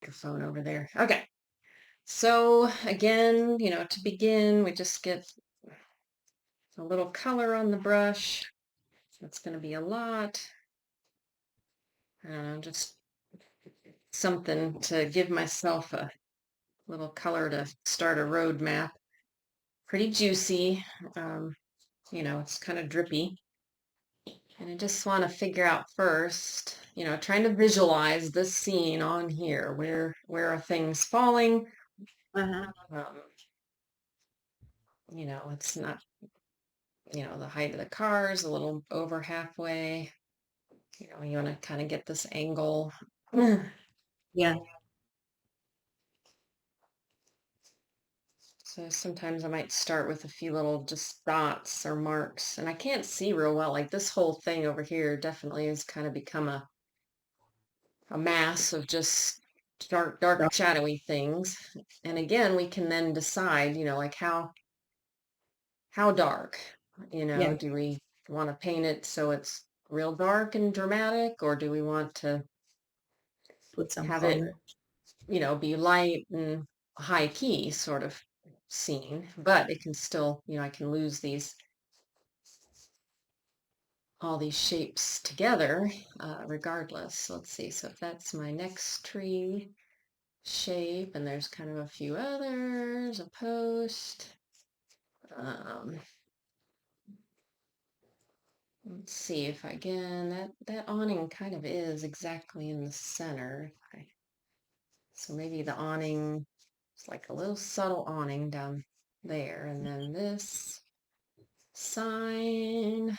Microphone over there. Okay. So again, to begin, we just get a little color on the brush. That's going to be a lot. Just something to give myself a little color to start a road map. Pretty juicy. Um, it's kind of drippy. And I just want to figure out first, trying to visualize this scene on here. Where are things falling? Uh-huh. Um, it's not, the height of the car is a little over halfway. You want to kind of get this angle. Yeah. So sometimes I might start with a few little just dots or marks, and I can't see real well. Like this whole thing over here definitely has kind of become a mass of just dark, So, shadowy things. And again, we can then decide, like how dark, yeah. do we want to paint it so it's real dark and dramatic, or do we want to Put some have it, color. be light and high key sort of scene, but it can still, I can lose all these shapes together, regardless. Let's see. So if that's my next tree shape, and there's kind of a few others, a post. Um, let's see if again that awning kind of is exactly in the center. So maybe the awning is like a little subtle awning down there, and then this sign.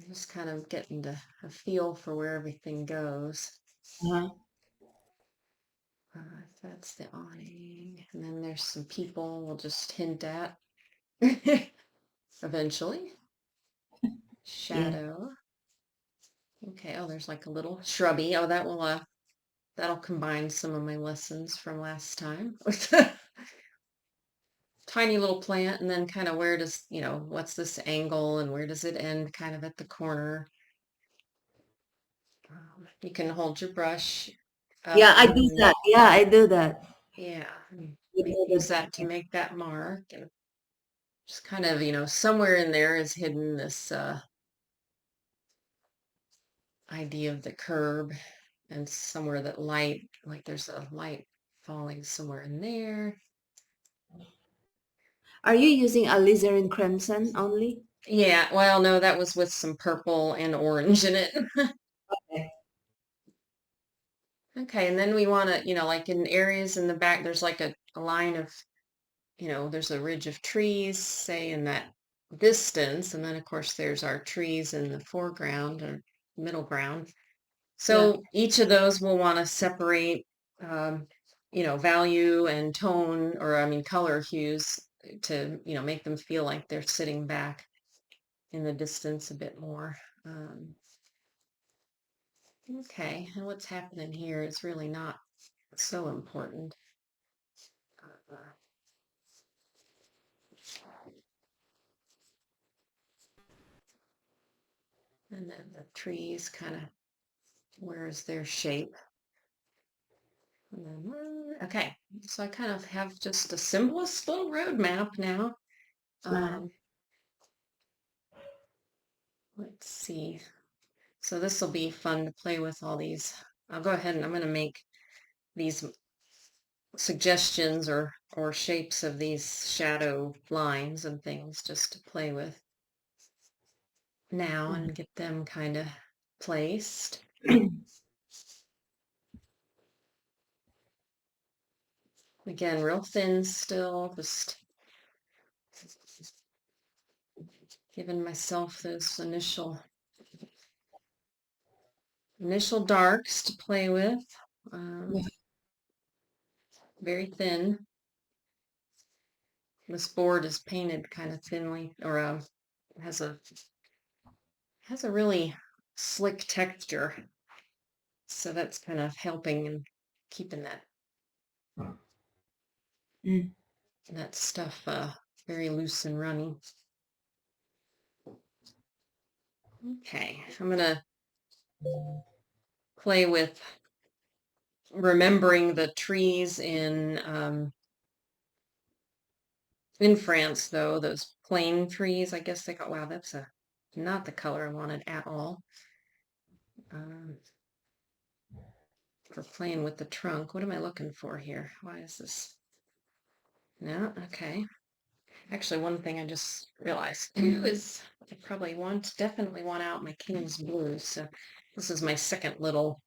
Just kind of getting a feel for where everything goes. Uh-huh. That's the awning. And then there's some people we'll just hint at eventually. Yeah. Shadow. Okay, oh, there's like a little shrubby. Oh, that'll combine some of my lessons from last time with the tiny little plant, and then kind of where does, what's this angle and where does it end kind of at the corner. You can hold your brush Yeah, up I and do then, that. Yeah, I do that. yeah, With we all use the that to make that mark. And just kind of, somewhere in there is hidden this idea of the curb, and somewhere that light, like there's a light falling somewhere in there. Are you using alizarin crimson only? Yeah, well, no, that was with some purple and orange in it. Okay. Okay, and then we want to, like in areas in the back, there's like a line of, there's a ridge of trees, say in that distance, and then of course there's our trees in the foreground or middle ground. Yeah. So each of those will want to separate, value and tone, or I mean, color hues to, make them feel like they're sitting back in the distance a bit more. Um, okay, and what's happening here is really not so important. Uh, and then the trees kind of, where is their shape? And then, okay, so I kind of have just a simplest little road map now. Uh, Um, let's see. So this will be fun to play with all these. I'll go ahead and I'm going to make these suggestions or shapes of these shadow lines and things just to play with now and get them kind of placed. Again, real thin still, just giving myself those initial darks to play with. Um, very thin. This board is painted kind of thinly, or has a has a really slick texture, so that's kind of helping and keeping mm. that stuff very loose and runny. Okay, I'm gonna play with remembering the trees in France, though, those plane trees, I guess they call. Wow, that's not the color I wanted at all. Um, for playing with the trunk. What am I looking for here? Why is this? No, okay. Actually, one thing I just realized too is I definitely want out my King's Blue. So this is my second little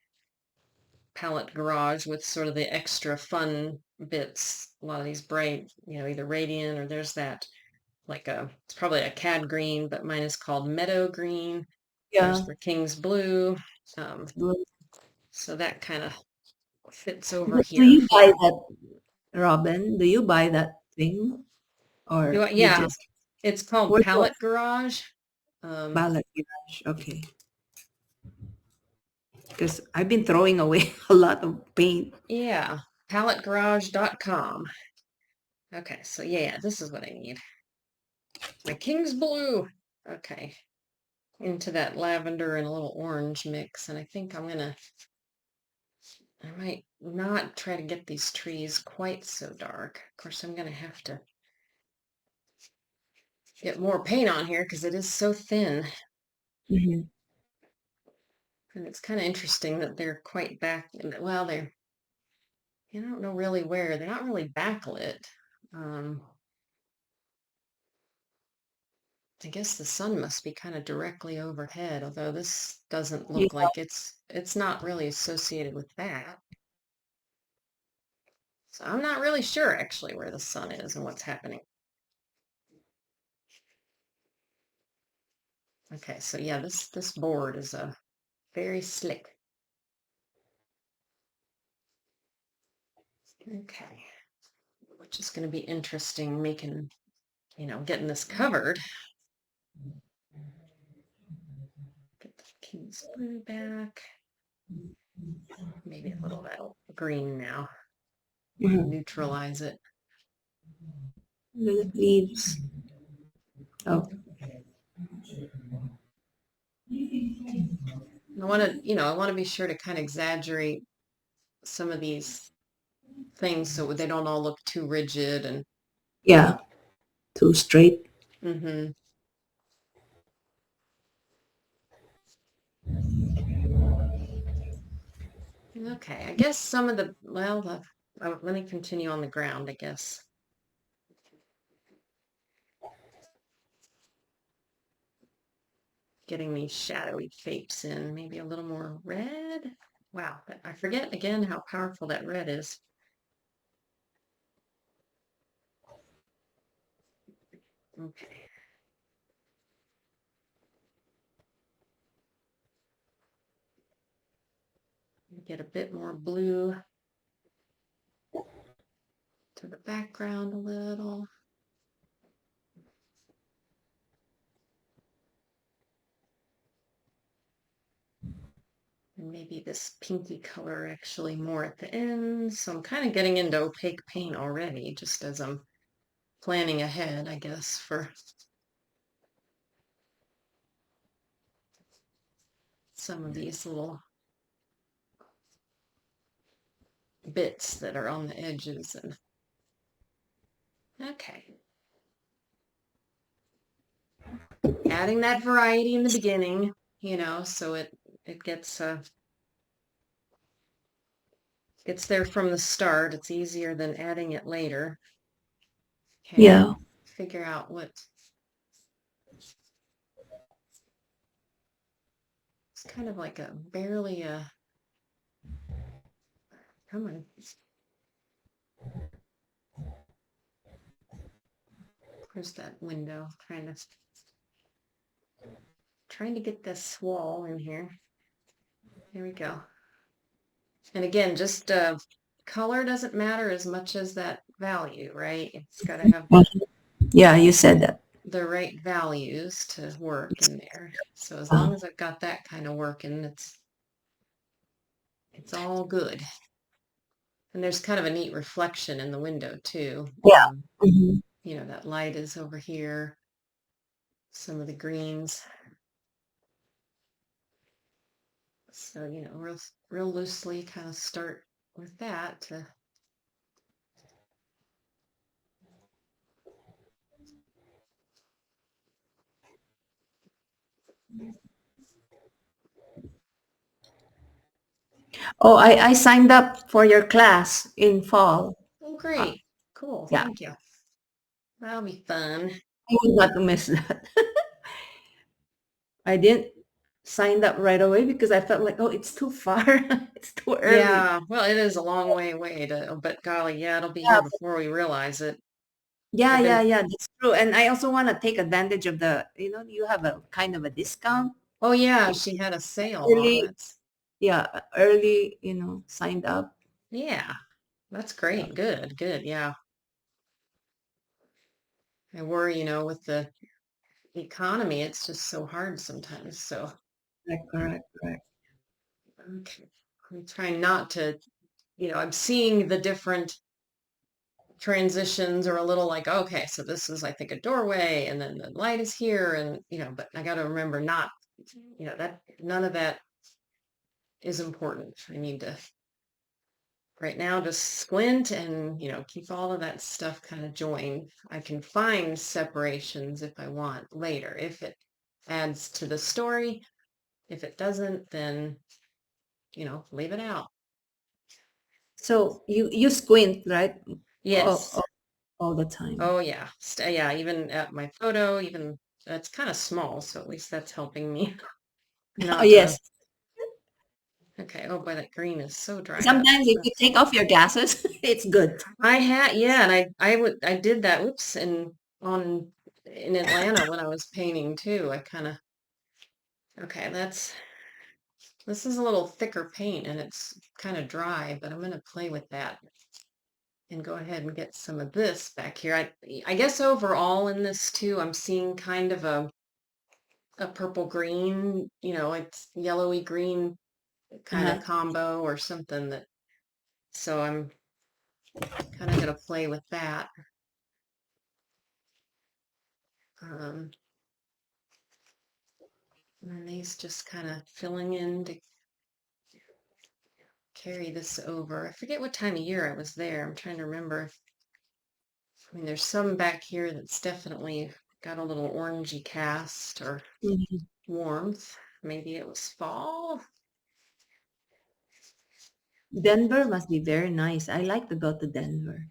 palette garage with sort of the extra fun bits. A lot of these bright, either radiant or there's that it's probably a cad green, but mine is called meadow green. There's Yeah. the King's Blue. Good. So that kind of fits over Do here. you buy that, Robin? Do you buy that thing, or you Yeah, just it's called where's the Palette Garage. Um, ballot garage? Okay, because I've been throwing away a lot of paint. yeah, palettegarage.com. Okay, so yeah, this is what I need. My King's Blue. Okay, into that lavender and a little orange mix, and I think I might not try to get these trees quite so dark. Of course, I'm gonna have to get more paint on here because it is so thin. Mhm. And it's kind of interesting that they're quite well, I don't know really where. They're not really backlit. Um, I guess the sun must be kind of directly overhead, although this doesn't Yeah. look like it's not really associated with that. So I'm not really sure actually where the sun is and what's happening. Okay, so yeah, this board is a very slick. Okay, which is going to be interesting getting this covered. Get the King's Blue back. Maybe a little of that green now. Mhm. Neutralize it. The leaves. Oh, I want to be sure to kind of exaggerate some of these things so they don't all look too rigid and yeah. Too straight. hmm Okay, I guess some of let me continue on the ground, I guess. Getting these shadowy shapes in, maybe a little more red. Wow, I forget again how powerful that red is. Okay. Get a bit more blue to the background a little. And maybe this pinky color actually more at the end. So I'm kind of getting into opaque paint already, just as I'm planning ahead, I guess, for some of these little bits that are on the edges. And okay, adding that variety in the beginning, so it gets there from the start. It's easier than adding it later. Okay, let Yeah. me figure out it's kind of like a barely a come on. Where's that window? Trying to get this wall in here. There we go. And again, just color doesn't matter as much as that value, right? It's got to have Mhm. Yeah, you said that. the right values to work in there. So as Uh, long as I've got that kind of working, it's all good. And there's kind of a neat reflection in the window too. yeah. Mhm. That light is over here. Some of the greens. So, real loosely kind of start with that to Oh, I signed up for your class in fall. oh, Uh, great. Cool. yeah, Thank you. That'll be fun. I would not miss that. I didn't sign up right away because I felt like, oh, it's too far. It's too early. Yeah, well, it is a long way away to, but golly, yeah, it'll be Yeah, here before we realize it. yeah, I've yeah, been, yeah. That's true. And I also want to take advantage of you have a kind of a discount oh yeah, if she had a sale on. early, That's, yeah, early, signed up. yeah, that's Yeah, great. Good, good. Yeah. I worry, with the economy, it's just so hard sometimes. So, correct, correct, correct. okay. I'm trying not to, I'm seeing the different transitions are a little like, okay, so this is, I think, a doorway, and then the light is here, and, but I got to remember not, that none of that is important. I need to right now just squint and, keep all of that stuff kind of joined. I can find separations if I want later, if it adds to the story. If it doesn't, then, leave it out. So you squint, right? All, Yes. all, all the time. Oh yeah. Yeah, even at my photo, even it's kind of small, so at least that's helping me Oh, not yes. okay. Oh boy, that green is so dried up. Sometimes if you take off your glasses, it's good. I had, yeah, and I did that, whoops, and on in Atlanta when I was painting too. I kind of okay, this is a little thicker paint and it's kind of dry, but I'm gonna play with that and go ahead and get some of this back here. I guess overall in this too, I'm seeing kind of a purple green, it's yellowy green kind of Uh-huh. combo or something that so I'm kind of gonna play with that. Um, and these just kind of filling in to carry this over. I forget what time of year I was there. I'm trying to remember. I mean, there's some back here that's definitely got a little orangey cast or Mhm. warmth. Maybe it was fall. Denver must be very nice. I like to go to Denver.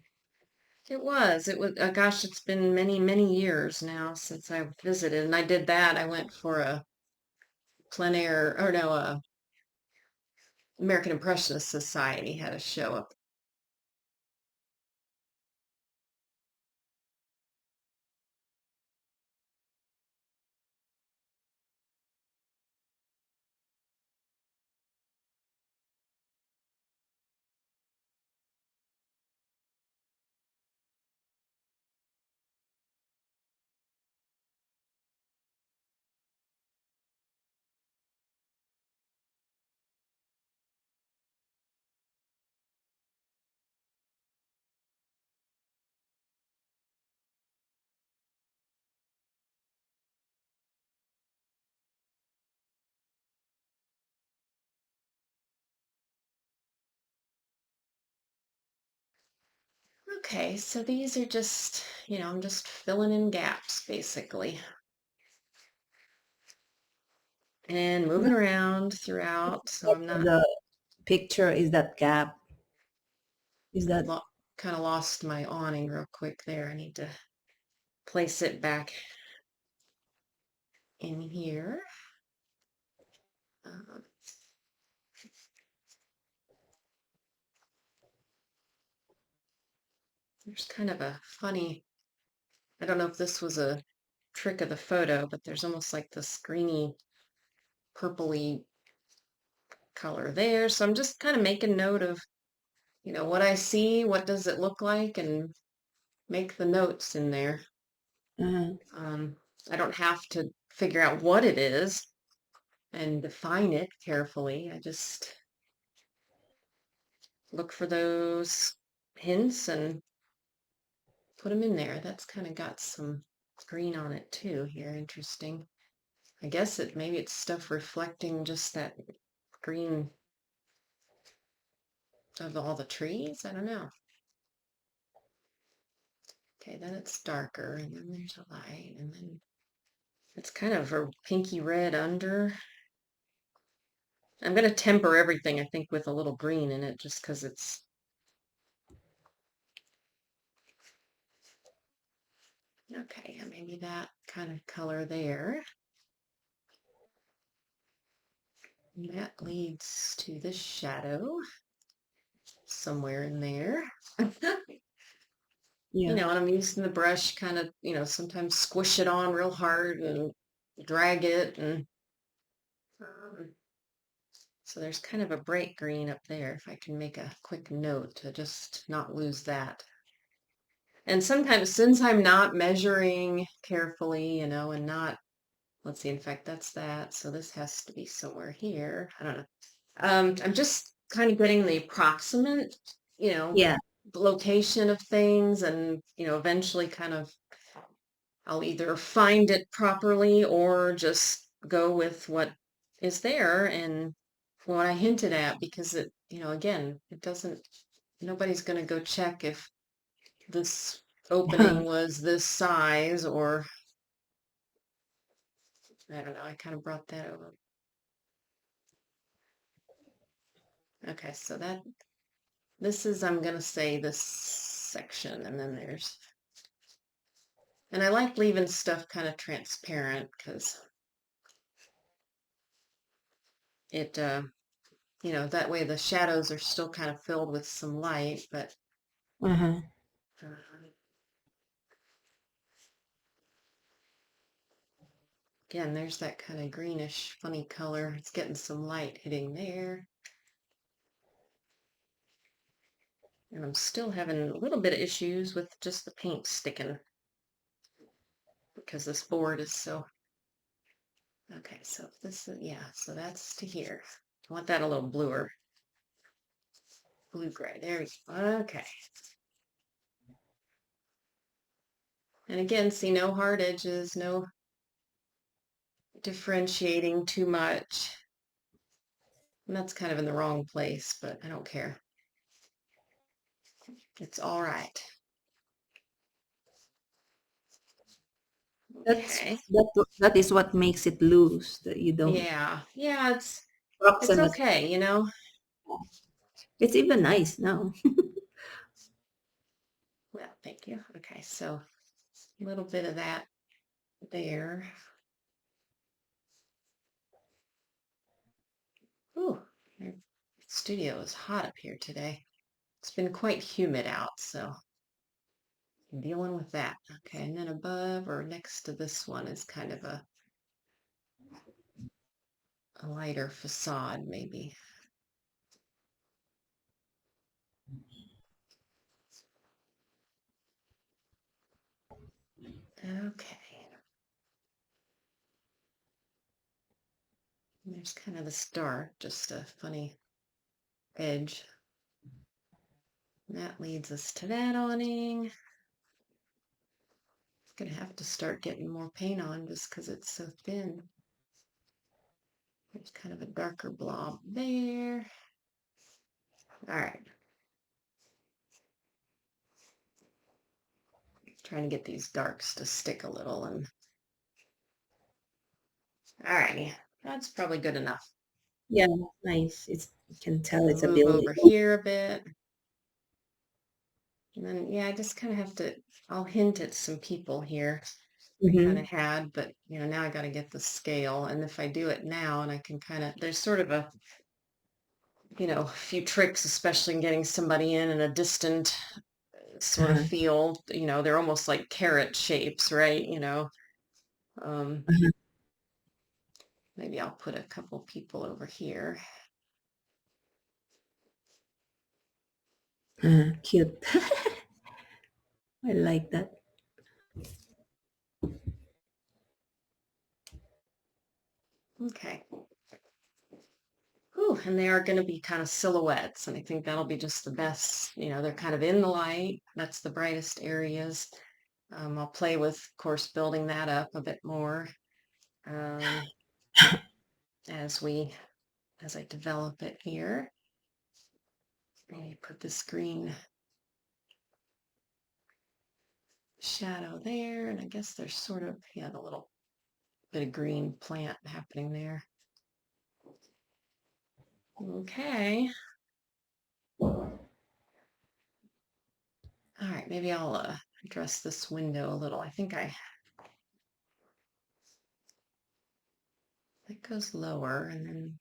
It was. It was, gosh, it's been many, many years now since I visited. And I did that. I went for a plein air, or no, American Impressionist Society had a show up. Okay, so these are just, I'm just filling in gaps basically and moving What around throughout. So I'm not the picture is that gap? Is that lo kind of lost my awning real quick there. I need to place it back in here. Um, there's kind of a funny, I don't know if this was a trick of the photo, but there's almost like this greeny, purpley color there. So I'm just kind of making note of, what I see, what does it look like, and make the notes in there. uh, Um, I don't have to figure out what it is and define it carefully. I just look for those hints and put them in there. That's kind of got some green on it too here. Interesting. I guess maybe it's stuff reflecting just that green of all the trees. I don't know. Okay, then it's darker, and then there's a light, and then it's kind of a pinky red under. I'm going to temper everything, I think, with a little green in it just because it's, okay, yeah, maybe that kind of color there. And that leads to the shadow somewhere in there. Yeah. And I'm using the brush kind of, sometimes squish it on real hard and drag it. And um, so there's kind of a bright green up there. If I can make a quick note to just not lose that. And sometimes since I'm not measuring carefully, and not, let's see, in fact, that's that. So this has to be somewhere here. I don't know. I'm just kind of getting the approximate, you know, Yeah. location of things and, eventually kind of I'll either find it properly or just go with what is there and what I hinted at because it, again, it doesn't, nobody's going to go check if this opening was this size or I don't know. I kind of brought that over. Okay, so this is, I'm going to say this section and then and I like leaving stuff kind of transparent because it, that way the shadows are still kind of filled with some light, but Uh-huh. uh, again, there's that kind of greenish, funny color. It's getting some light hitting there. And I'm still having a little bit of issues with just the paint sticking because this board is so, okay, so this is, yeah, so that's to here. I want that a little bluer. Blue gray, there we go. Okay. And again, see no hard edges, no differentiating too much. And that's kind of in the wrong place, but I don't care. It's all right. That's Okay. that is what makes it loose, that you don't Yeah. Yeah, it's proximate. okay. It's even nice now. Well, thank you. Okay, so a little bit of that there. Ooh, the studio is hot up here today. It's been quite humid out, so I'm dealing with that. Okay, and then above or next to this one is kind of a lighter facade, maybe. Okay. And there's kind of this dark, just a funny edge. And that leads us to that awning. Gonna have to start getting more paint on just because it's so thin. There's kind of a darker blob there. All right. Trying to get these darks to stick a little and all righty. That's probably good enough. Yeah, nice. You can tell I'll it's a move building. over here a bit. And then, yeah, I just kind of have to, I'll hint at some people here. I kind Mm-hmm. of had, but now I got to get the scale. And if I do it now and I can kind of, there's sort of a few tricks, especially in getting somebody in a distant sort of Uh-huh. feel, they're almost like carrot shapes, right? Um, Uh-huh. maybe I'll put a couple people over here. Cute. I like that. Okay. Ooh, and they are going to be kind of silhouettes, and I think that'll be just the best. They're kind of in the light. That's the brightest areas. I'll play with, of course, building that up a bit more um, as I develop it here. maybe put this green shadow there, and I guess there's sort of, yeah, the little bit of green plant happening there. Okay. All right, maybe I'll address this window a little. I think it goes lower, and then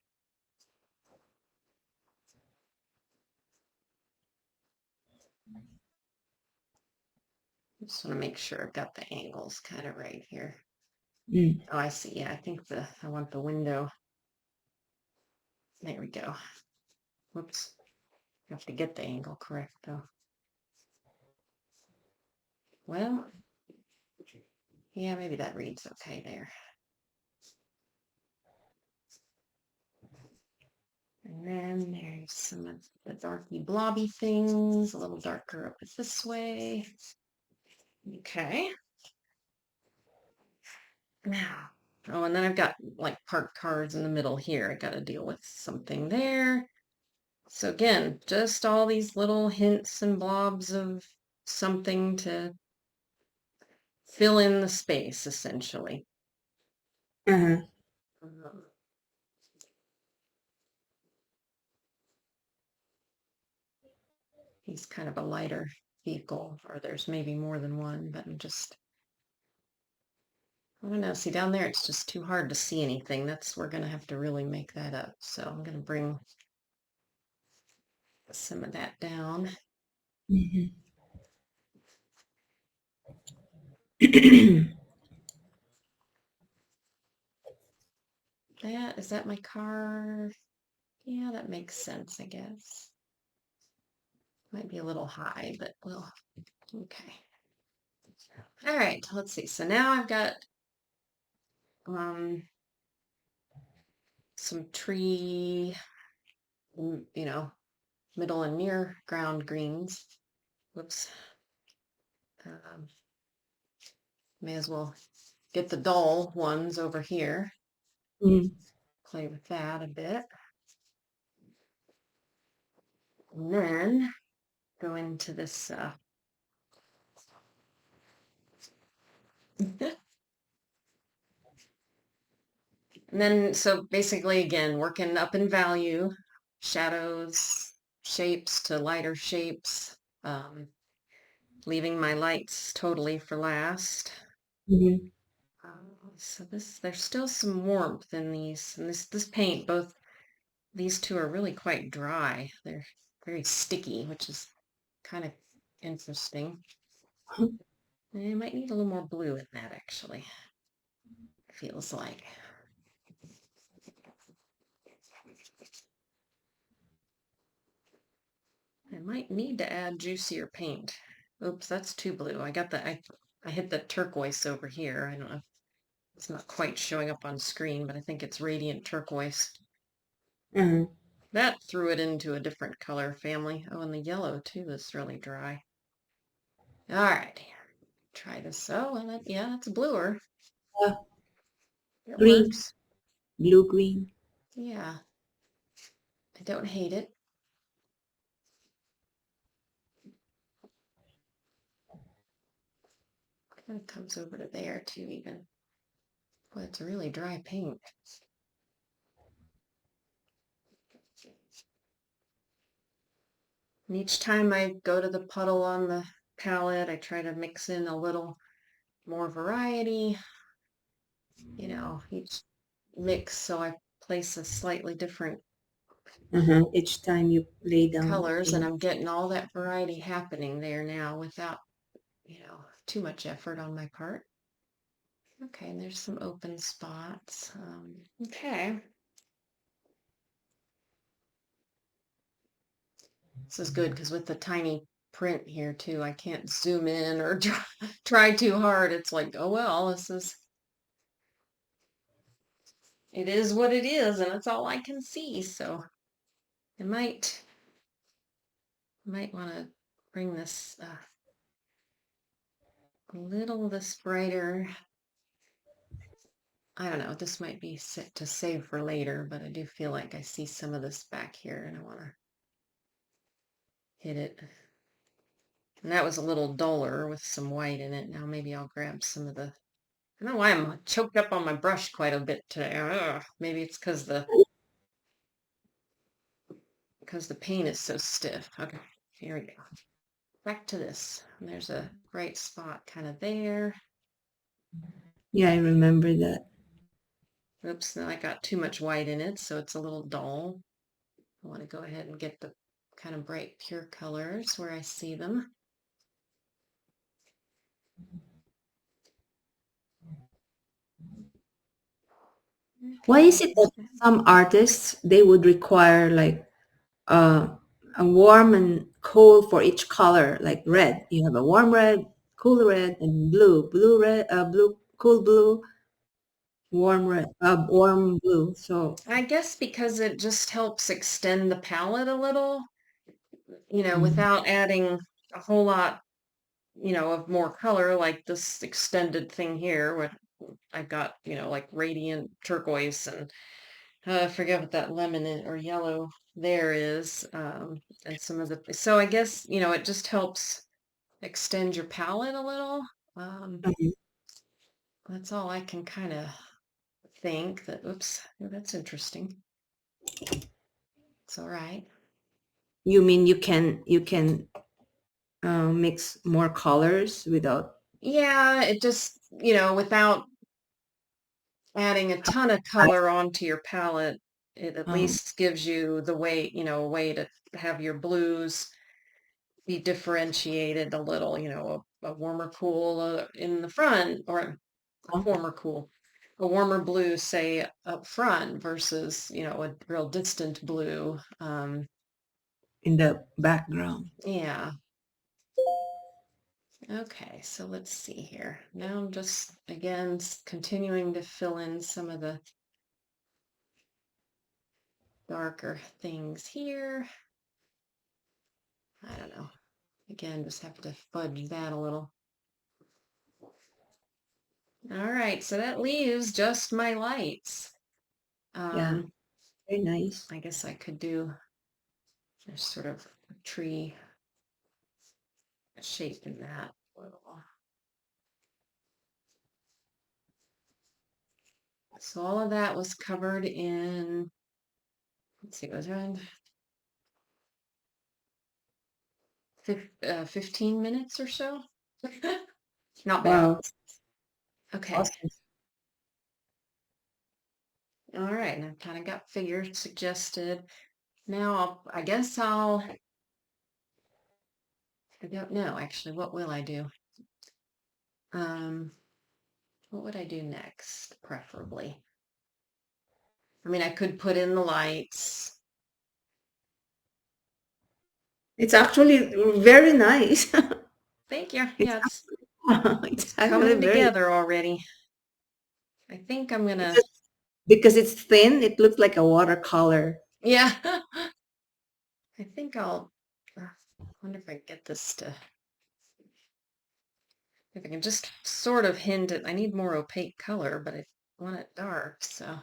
I just want to make sure I've got the angles kind of right here. Mm. Oh, I see. Yeah, I think I want the window. There we go. Whoops. You have to get the angle correct though. Well, yeah, maybe that reads okay there. And then there's some of the darky blobby things, a little darker up this way. Okay. Now, oh, and then I've got like parked cars in the middle here. I got to deal with something there. So again, just all these little hints and blobs of something to fill in the space, essentially. Uh-huh. Um, he's kind of a lighter vehicle, or there's maybe more than one, but I don't know. See, down there, it's just too hard to see anything. We're going to have to really make that up. So I'm going to bring some of that down. Mhm. Is that my car? Yeah, that makes sense, I guess. Might be a little high, but okay. All right, let's see. So now I've got um some tree, middle and near ground greens. Whoops. Um, may as well get the dull ones over here. Mm. Play with that a bit. And then go into this and then so basically again working up in value, shadows, shapes to lighter shapes, leaving my lights totally for last. Mhm. So there's still some warmth in these, and this paint, both these two are really quite dry. They're very sticky, which is kind of interesting. I might need a little more blue in that, actually. Feels like. I might need to add juicier paint. Oops, that's too blue. I hit the turquoise over here. I don't know. It's not quite showing up on screen, but I think it's radiant turquoise. Uh-huh. That threw it into a different color family. Oh, and the yellow too is really dry. All right, try this. Oh, well, yeah, that's bluer. Uh, It Green, works. blue, green. Yeah, I don't hate it. Kind of comes over to there too, even. Boy, it's a really dry paint. And each time I go to the puddle on the palette, I try to mix in a little more variety, each mix so I place a slightly different Uh-huh. Each time you lay down the colors and paint. I'm getting all that variety happening there now without, too much effort on my part. Okay, and there's some open spots. Okay. This is good because with the tiny print here too, I can't zoom in or try too hard. It's like, oh well, it is what it is, and it's all I can see. So I might want to bring this a little this brighter. I don't know. This might be set to save for later, but I do feel like I see some of this back here, and I want to hit it. And that was a little duller with some white in it. Now maybe I'll grab some of the, I don't know why I'm choked up on my brush quite a bit today. Ugh, maybe it's because the paint is so stiff. Okay, here we go. Back to this. And there's a bright spot kind of there. Yeah, I remember that. Oops, now I got too much white in it, so it's a little dull. I want to go ahead and get the kind of bright pure colors where I see them. Why is Okay. it that some artists they would require like uh, a warm and cold for each color, like red? You have a warm red, cool red, and blue. Blue red, blue, cool blue, warm red, warm blue. So I guess because it just helps extend the palette a little, mm, without adding a whole lot, of more color, like this extended thing here, where I've got, like radiant turquoise and I forget what that or yellow there is. And some of so I guess, it just helps extend your palette a little. Um, mhm. that's all I can kind of think that, oops, yeah, that's interesting. It's all right. You mean you can mix more colors without? Yeah, it just, without adding a ton of color onto your palette, it at Um, least gives you the way, a way to have your blues be differentiated a little, a warmer cool in the front or warmer cool, a warmer blue, say up front versus, a real distant blue. in the background. Yeah. Okay, so let's see here. Now I'm just, again, continuing to fill in some of the darker things here. I don't know. Again, just have to fudge that a little. All right, so that leaves just my lights. Yeah, Um, very nice. I guess I could do a sort of a tree shape in that a little. So all of that was covered in, let's see, it was around 15 minutes or so. Not bad. Wow, Okay. awesome. All right. And I've kind of got figures suggested. Now I guess I don't know actually. What will I do? Um, what would I do next, preferably? I mean, I could put in the lights. It's actually very nice. Thank you. It's Yeah, it's it's actually coming very. together already. I think I'm It's gonna, just because it's thin, it looks like a watercolor. yeah. I think wonder if I can get this to, if I can just sort of hint it. I need more opaque color, but I want it dark, so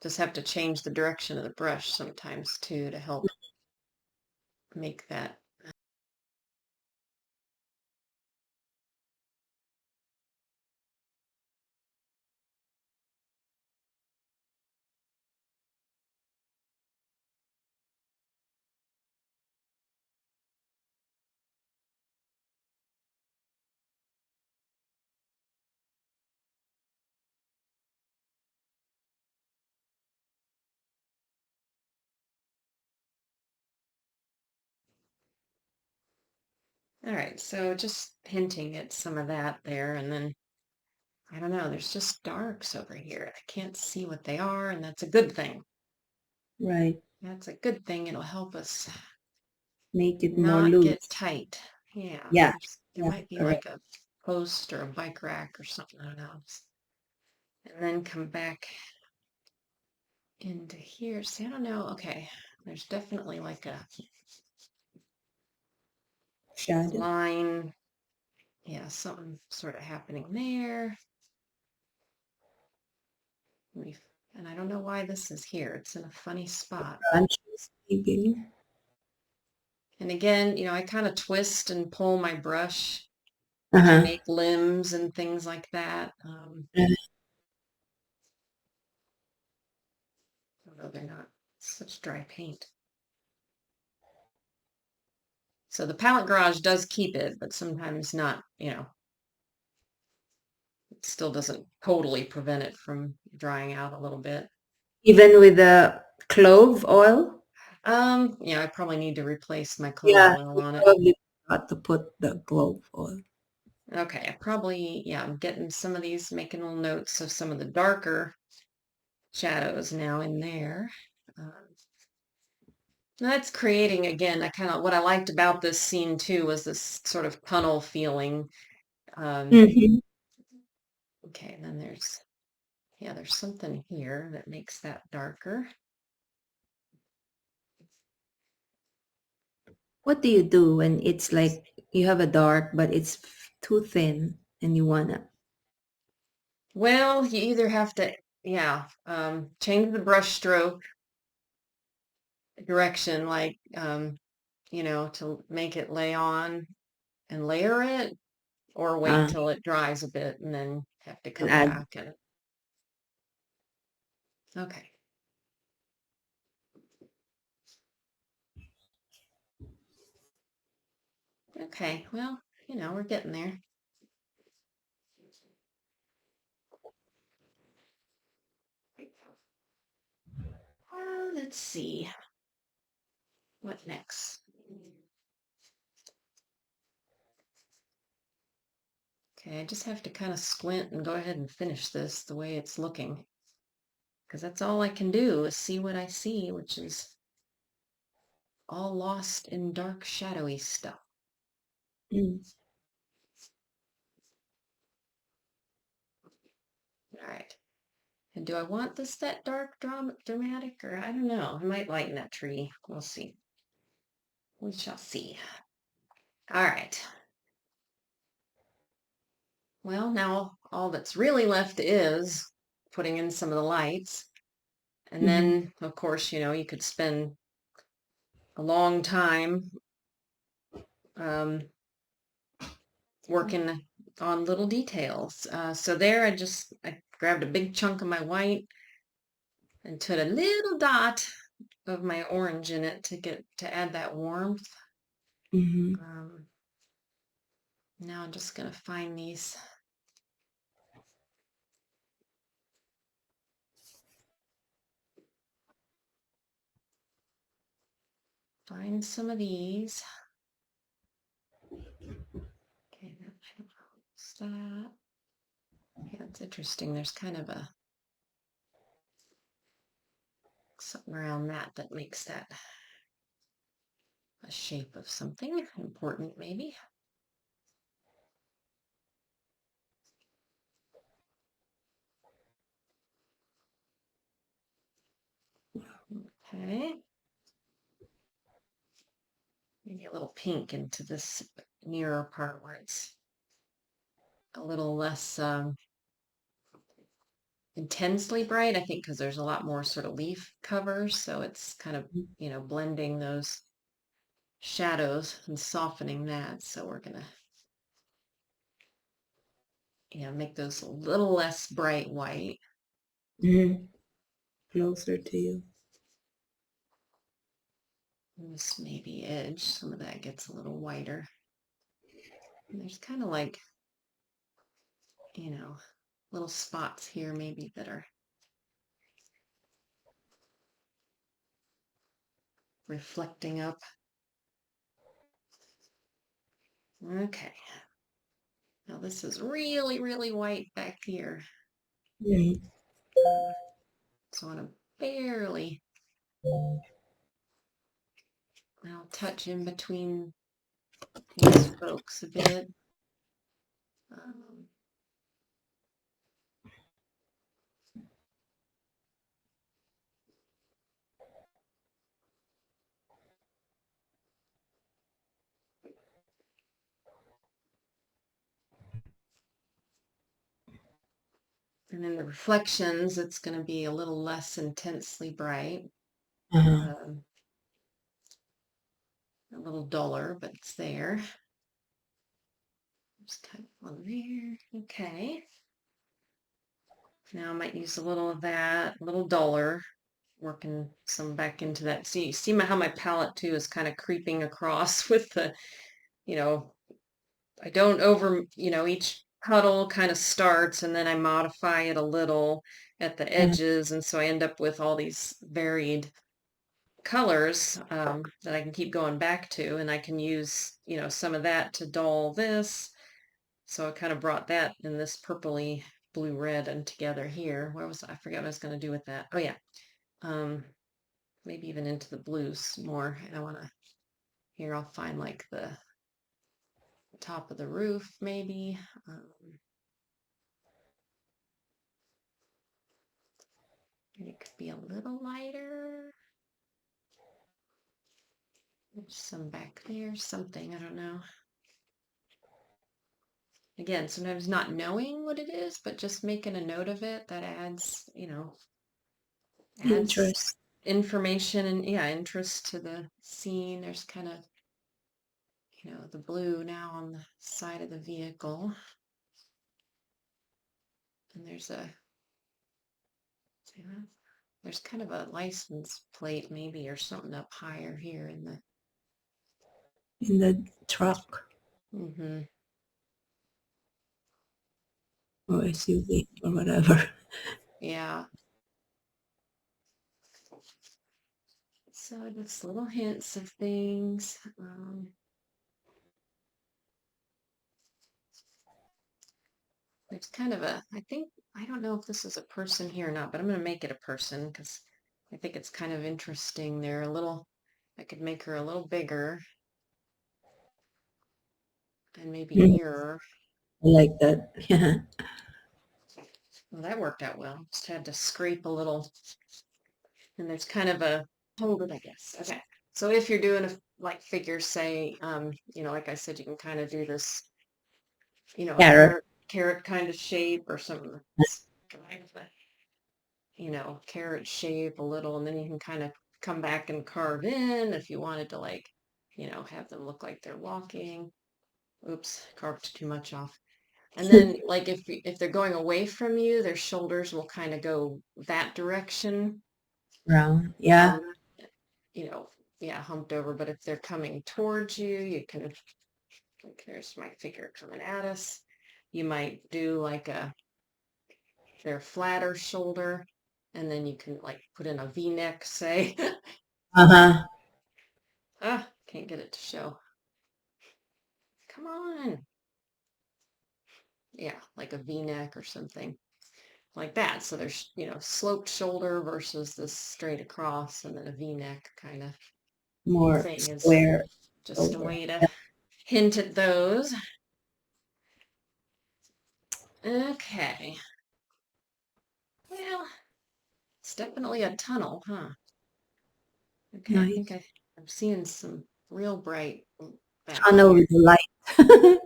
just have to change the direction of the brush sometimes too to help make that. All right, so just hinting at some of that there, and then I don't know, there's just darks over here. I can't see what they are, and that's a good thing. Right. That's a good thing. It'll help us Make it more not get loose. tight. Yeah, Yeah. there Yeah. might be Correct. like a post or a bike rack or something. I don't know. And then come back into here. See, I don't know. Okay, there's definitely like a Shadow. line. Yeah, something sort of happening there. And I don't know why this is here. It's in a funny spot. Branches, maybe. And again, I kind of twist and pull my brush to Uh-huh. make limbs and things like that. Although they're not such dry paint. So the palette garage does keep it, but sometimes not, it still doesn't totally prevent it from drying out a little bit. Even with the clove oil? Yeah, I probably need to replace my clove Yeah, oil you on it. probably forgot to put the clove oil. Okay, I'm getting some of these, making little notes of some of the darker shadows now in there. Um, that's creating again, I kind of what I liked about this scene too was this sort of tunnel feeling. Um, Mhm. okay, and then there's something here that makes that darker. What do you do when it's like you have a dark, but it's too thin and you wanna Well, you either have to, change the brush stroke direction, like, to make it lay on and layer it, or wait uh, till it dries a bit and then have to and come add? back and, okay. Okay, well, we're getting there. Let's see. What next? Okay, I just have to kind of squint and go ahead and finish this the way it's looking. Because that's all I can do is see what I see, which is all lost in dark, shadowy stuff. Mm. All right. And do I want this that dark, dramatic, or I don't know. I might lighten that tree. We'll see. We shall see. All right. Well, now all that's really left is putting in some of the lights. And Mhm. then, of course, you could spend a long time um, working on little details. So there, I grabbed a big chunk of my white and put a little dot of my orange in it to add that warmth. Mhm. Um, now I'm just gonna find some of these. Okay, what's that? Yeah, it's interesting. There's kind of something around that makes that a shape of something important, maybe. Okay, maybe a little pink into this nearer part where it's a little less intensely bright, I think, because there's a lot more sort of leaf cover, so it's kind of, blending those shadows and softening that. So we're gonna, make those a little less bright white. Mhm. Closer to you. And this maybe edge, some of that gets a little whiter. And there's kind of like, you know, little spots here maybe that are reflecting up. Okay. Now this is really, really white back here. Mhm. Uh, so I'm barely, I'll touch in between these folks a bit. Um, and in the reflections, it's going to be a little less intensely bright. Uh-huh. Um, a little duller, but it's there. Just kind of one there. Okay. Now I might use a little of that, a little duller, working some back into that. See how my palette too is kind of creeping across with the, you know, I don't each puddle kind of starts and then I modify it a little at the edges. And so I end up with all these varied colors that I can keep going back to. And I can use, some of that to dull this. So I kind of brought that in this purpley blue red and together here. I forget what I was going to do with that. Oh yeah. Maybe even into the blues more. And here I'll find like the top of the roof maybe. It could be a little lighter. There's some back there, something, I don't know. Again, sometimes not knowing what it is, but just making a note of it that adds, adds Interest. information and interest to the scene. There's kind of, the blue now on the side of the vehicle. And there's kind of a license plate maybe or something up higher here in the Truck mm-hmm. or SUV or whatever. Yeah. So just little hints of things. There's kind of I don't know if this is a person here or not, but I'm going to make it a person because I think it's kind of interesting. I could make her a little bigger and maybe Mm, nearer. I like that. Yeah. Well, that worked out well. Just had to scrape a little. And there's kind of a hold it, I guess. Okay. So if you're doing like figures, say, like I said, you can kind of do this, a Carrot. carrot kind of shape or something. Like that. Carrot shape a little, and then you can kind of come back and carve in if you wanted to like, have them look like they're walking. Oops, carved too much off. And then like if they're going away from you, their shoulders will kind of go that direction. Round. Yeah. Um, humped over. But if they're coming towards you, you can, like, there's my figure coming at us. You might do like their flatter shoulder, and then you can like put in a V-neck, say. Uh-huh. Can't get it to show. Come on. Yeah, like a V-neck or something like that. So there's, sloped shoulder versus this straight across, and then a V-neck kind of More thing is square just a over. way to hint at those. Okay. Well, it's definitely a tunnel, huh? Okay, I think Nice. I'm seeing some real bright back Tunnel here. with the light.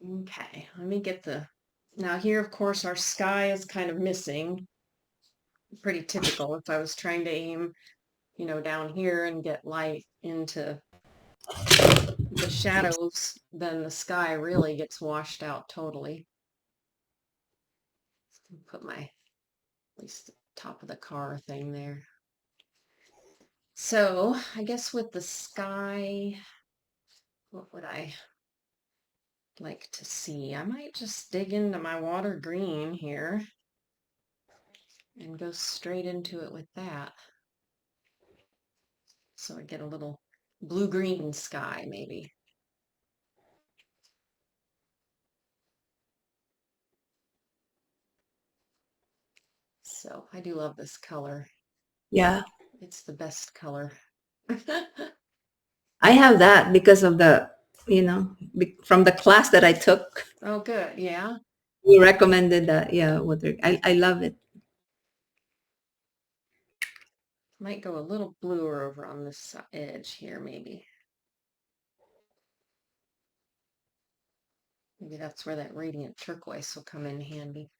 Okay, let me get now here, of course, our sky is kind of missing. Pretty typical if I was trying to aim, down here and get light into the shadows, then the sky really gets washed out totally. Put at least the top of the car thing there. So I guess with the sky, what would I like to see? I might just dig into my water green here and go straight into it with that. So I get a little blue-green sky maybe. So I do love this color. Yeah. It's the best color. I have that because of from the class that I took. Oh, good. Yeah. We recommended that. Yeah. I love it. Might go a little bluer over on this edge here, maybe. Maybe that's where that radiant turquoise will come in handy.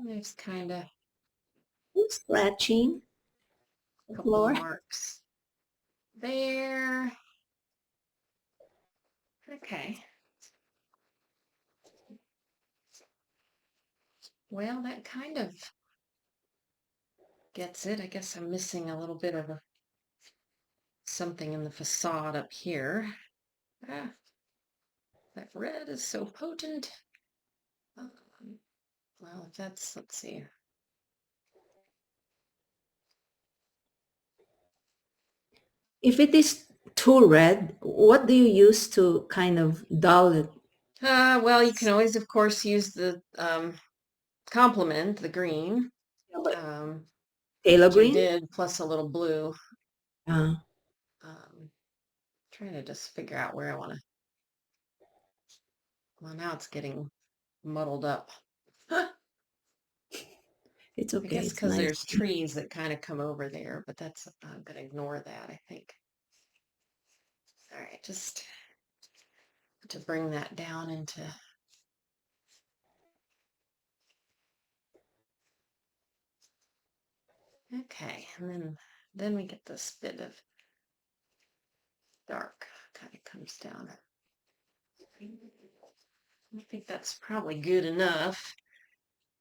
There's kind of Scratching a the couple floor. marks there. Okay. Well, that kind of gets it. I guess I'm missing a little bit of something in the facade up here. Ah, that red is so potent. Um, well, if that's, let's see. If it is too red, what do you use to kind of dull it? Well, you can always, of course, use the complement, the green, Yeah, but um, phthalo which I green? did, plus a little blue. Uh, Trying to just figure out where I want to. Well, now it's getting muddled up. I it's okay. guess It's because nice. there's trees that kind of come over there, but that's, I'm going to ignore that, I think. All right, just to bring that down into. Okay, and then we get this bit of dark kind of comes down. I think that's probably good enough.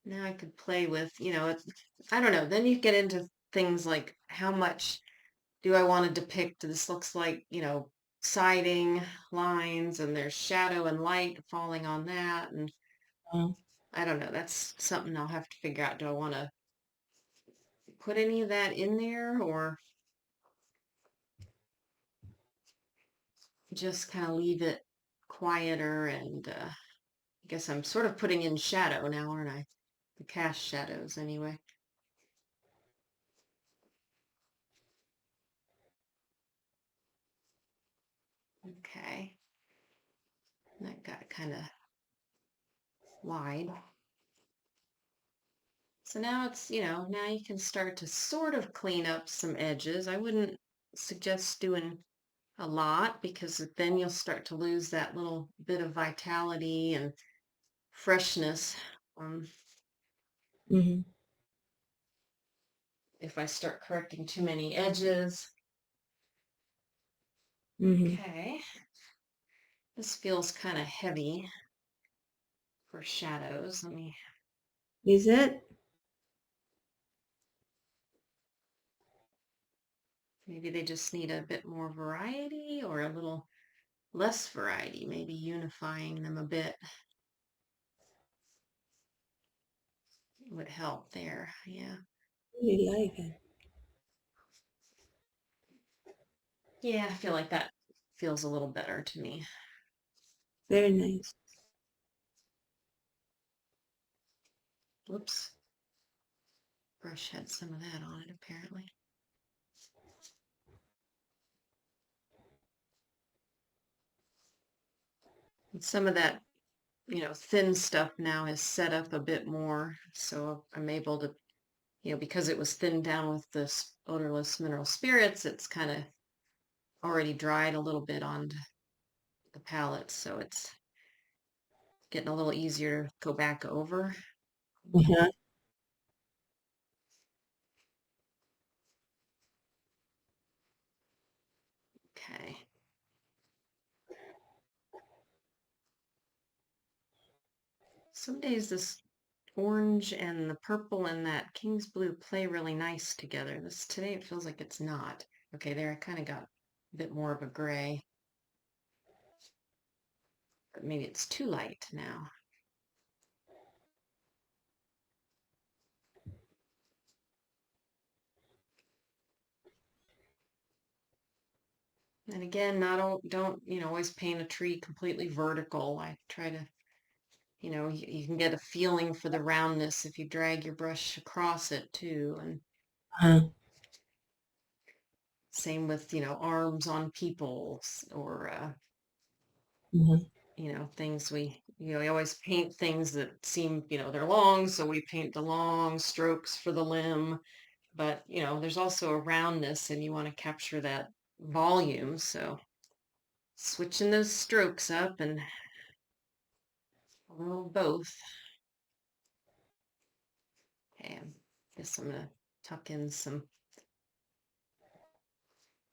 Now I could play with, I don't know. Then you get into things like how much do I want to depict? This looks like, siding lines and there's shadow and light falling on that. And Uh, I don't know. That's something I'll have to figure out. Do I want to put any of that in there or just kind of leave it quieter? And I guess I'm sort of putting in shadow now, aren't I? The cast shadows anyway. Okay. That got kind of wide. So now it's, now you can start to sort of clean up some edges. I wouldn't suggest doing a lot because then you'll start to lose that little bit of vitality and freshness. Um, mhm, if I start correcting too many edges. mhm. Okay. This feels kind of heavy for shadows. Is it? Maybe they just need a bit more variety or a little less variety, maybe unifying them a bit would help there. Yeah. Really like it. Yeah, I feel like that feels a little better to me. Very nice. Whoops. Brush had some of that on it apparently. And some of that, thin stuff now is set up a bit more. So I'm able to, because it was thinned down with this odorless mineral spirits, it's kind of already dried a little bit on the palette. So it's getting a little easier to go back over. Uh-huh. Okay. Some days this orange and the purple and that king's blue play really nice together. This today it feels like it's not. Okay, there I kind of got a bit more of a gray, but maybe it's too light now. And again, not all, don't, always paint a tree completely vertical. I try to, you can get a feeling for the roundness if you drag your brush across it too. And Uh-huh. same with, arms on people or Mhm. things we always paint things that seem, they're long, so we paint the long strokes for the limb. But, there's also a roundness and you want to capture that volume. So switching those strokes up and a little both. Okay, I guess I'm gonna tuck in some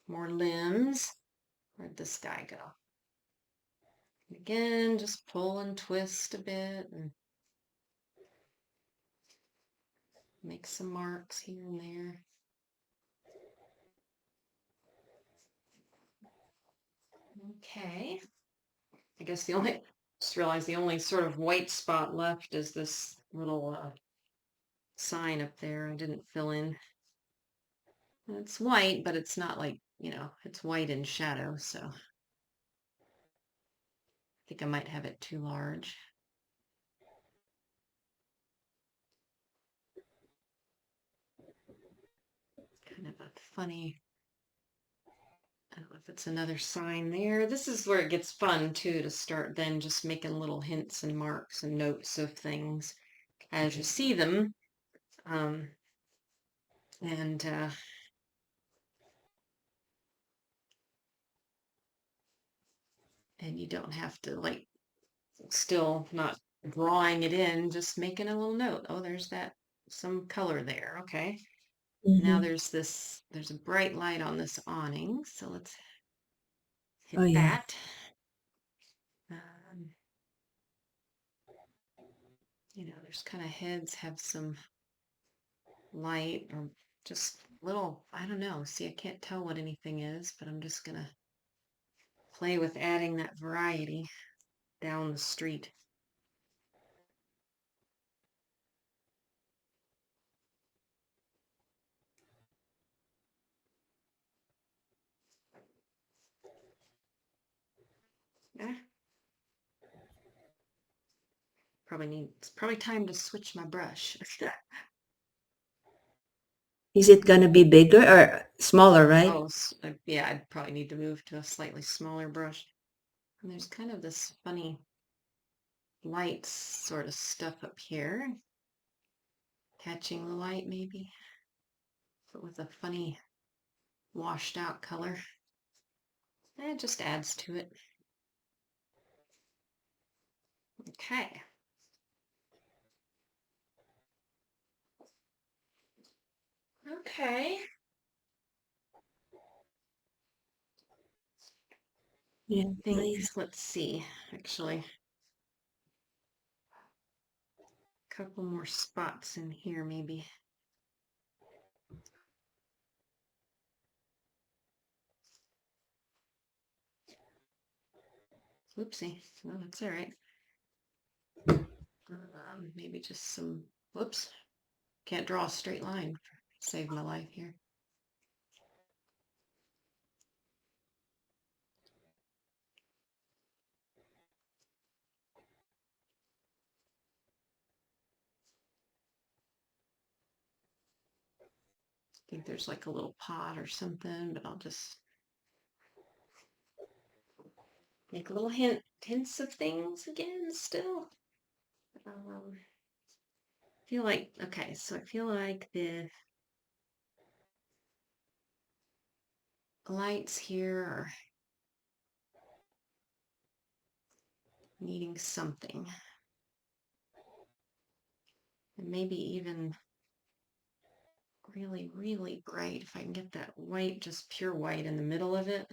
more limbs. Where'd this guy go? Again, just pull and twist a bit and make some marks here and there. Okay. I guess just realized the only sort of white spot left is this little sign up there I didn't fill in. It's white, but it's not like, it's white in shadow, so I think I might have it too large. Kind of a funny, I don't know if it's another sign there. This is where it gets fun too, to start then just making little hints and marks and notes of things as you see them. Um, and and you don't have to like still not drawing it in, just making a little note. Oh, there's some color there. Okay. Now Mm-hmm. there's a bright light on this awning. So let's Oh hit yeah. that. Um, there's kind of heads have some light or just little, I don't know. See, I can't tell what anything is, but I'm just gonna play with adding that variety down the street. Yeah, it's probably time to switch my brush. Is it gonna be bigger or smaller, right? Oh, yeah, I'd probably need to move to a slightly smaller brush. And there's kind of this funny light sort of stuff up here, catching the light maybe, but with a funny washed out color. It just adds to it. Okay. Okay. Yeah, Think, nice. let's see, actually, a couple more spots in here maybe. Oopsie. No, that's all right. Maybe just some, whoops. Can't draw a straight line. Save my life here. I think there's like a little pot or something, but I'll just make little hints of things again still. Feel like, okay, so I feel like the lights here are needing something. And maybe even really, really bright. If I can get that white, just pure white in the middle of it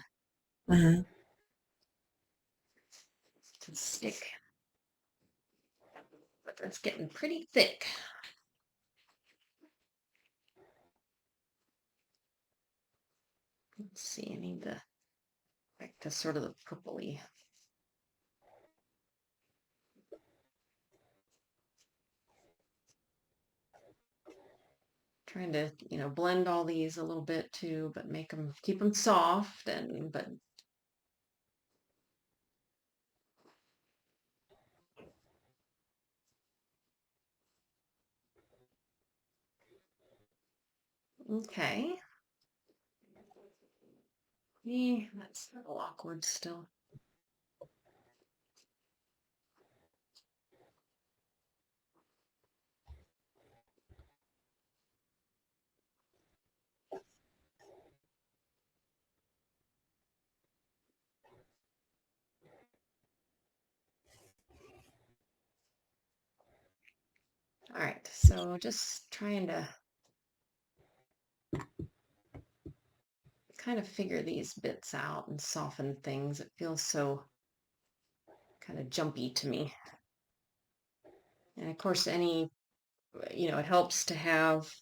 Uh-huh. to stick. But that's getting pretty thick. Let's see, I need back to sort of the purpley. Trying to, blend all these a little bit too, but keep them soft but okay. That's a little awkward still. All right, So just trying to kind of figure these bits out and soften things. It feels so kind of jumpy to me. And of course, it helps to have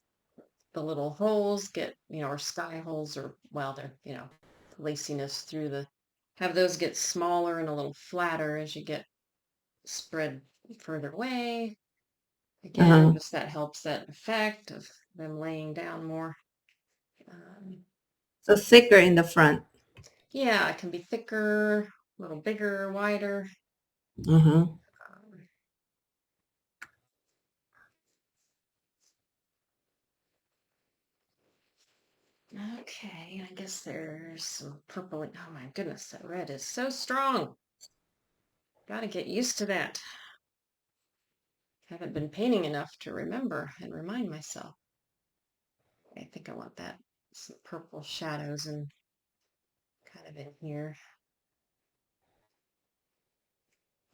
the little holes get, or sky holes or, well, they're, laciness through have those get smaller and a little flatter as you get spread further away. Again, Uh-huh. just that helps that effect of them laying down more. Um, So thicker in the front. yeah, it can be thicker, a little bigger, wider. Uh-huh. Um, okay, I guess there's some purple. Oh my goodness, that red is so strong. Got to get used to that. Haven't been painting enough to remember and remind myself. I think I want that some purple shadows and kind of in here.